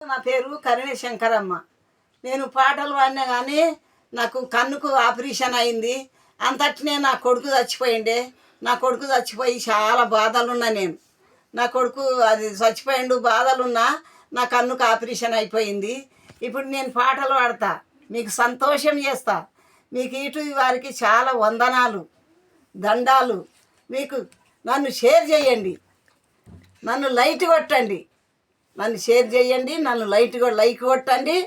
నా పేరు కరుణ శంకరమ్మ. నేను పాటలు పాడినా కానీ నాకు కన్నుకు ఆపరేషన్ అయింది. అంతటినే నా కొడుకు చచ్చిపోయిండే. నా కొడుకు చచ్చిపోయి చాలా బాధలున్నా. నా కొడుకు అది చచ్చిపోయిండు, బాధలున్నా. నా కన్నుకు ఆపరేషన్ అయిపోయింది. ఇప్పుడు నేను పాటలు పాడతా, మీకు సంతోషం చేస్తా. మీకు ఇటు వారికి చాలా వందనాలు, దండాలు. మీకు నన్ను షేర్ చేయండి, నన్ను లైట్ కొట్టండి, నన్ను షేర్ చేయండి, నన్ను లైక్ కొట్టండి.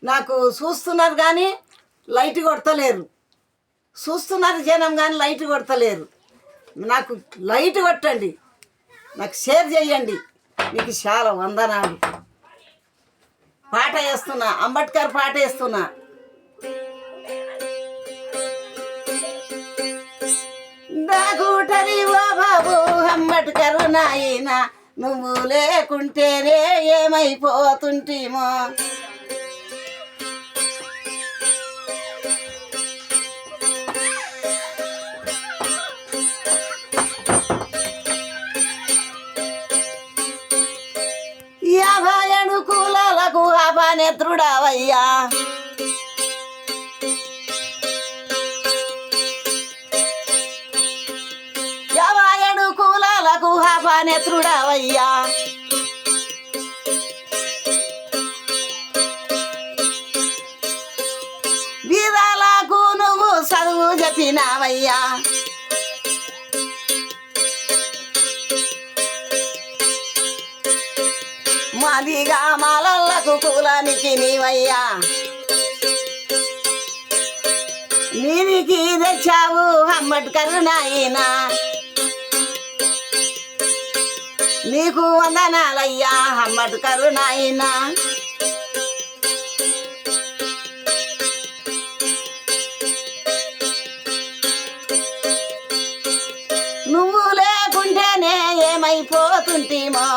నాకు చూస్తున్నారు కానీ లైట్ కొడతలేరు, చూస్తున్నారు జనం కానీ లైట్ కొడతలేరు. నాకు లైట్ కొట్టండి, నాకు షేర్ చేయండి. మీకు చాలా వందనాలు. పాట వేస్తున్నా, అంబేద్కర్ పాట వేస్తున్నా. దాగుటరి ఓ బాబు అంబేద్కర్ నాయన, నువ్వు లేకుంటేనే ఏమైపోతుంటేమో. యాభై కులాలకు అపనేత్రుడవయ్యా, కులాలకు అపనేత్రుడవయ్యా. వీరాలకు నువ్వు చదువు చెప్పినావయ్యా. మాదిగా మాలలకు కులానికి నీవయ్యా. నీనికి తెచ్చావు అంబేద్కర్ నాయనా, నీకు వందనాలయ్యా అంబేద్కర్ నాయనా. నువ్వు లేకుంటేనే ఏమైపోతుంటేమో.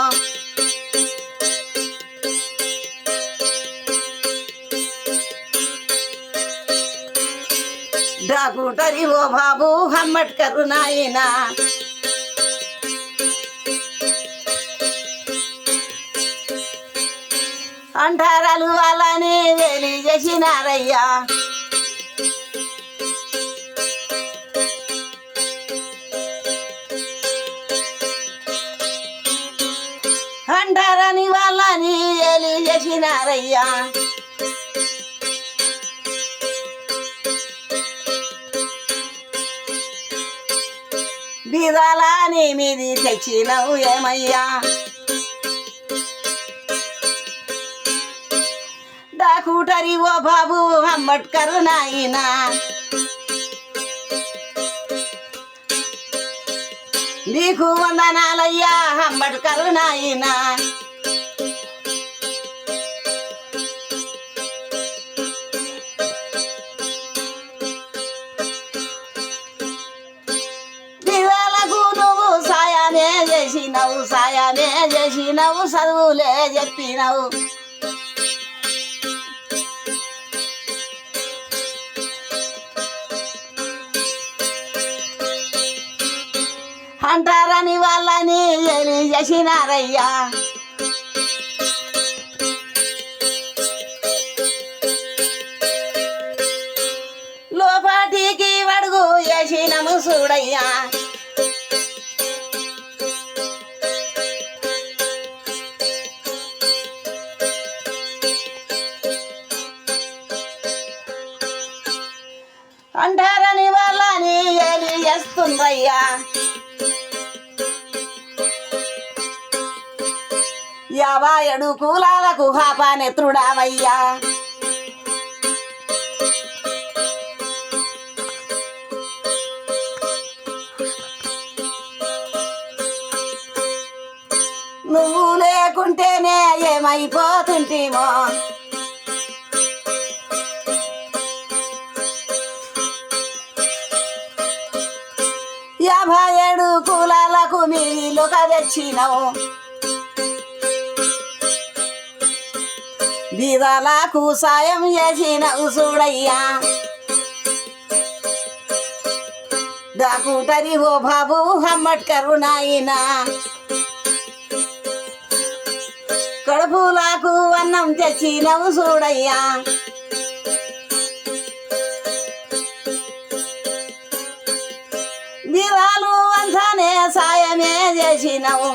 డాకుటరి ఓ బాబు అంబేద్కర్ నాయనా, అంటారాలు వాళ్ళని వేలి చేసినారయ్యా. అంటారని వాళ్ళని వేలి చేసినారయ్యా. బీదాలని మీది తెచ్చినవు ఏమయ్యా. డాకుటరి ఓ బాబు అంబేద్కర్ నాయనా, నీకు వందనాలయ్యా అంబేద్కర్ నాయనా. బీదాలకు నువ్వు సాయానే చేసినవు, చదువులే చెప్పినవు. అంటారని వాళ్ళని ఏలి చేసినారయ్యా. లోపాటికి వడుగు చేసినము చూడయ్యా. అంటారని వాళ్ళని ఏలి చేస్తుందయ్యా. 57 కులాలకు అపనేత్రుడవయ్యా. నువ్వు లేకుంటేనే ఏమైపోతుంటేమో. యాభై 57 కులాలకు మీలోక తెచ్చినవు. బీదలకు సాయం చేసినవు చూడయ్యా. డాకుటరి ఓ బాబు అంబేద్కర్ నాయనా, కడుపులకు అన్నం తెచ్చినవు చూడయ్యా దివాలు అంతానే సాయమే చేసినవు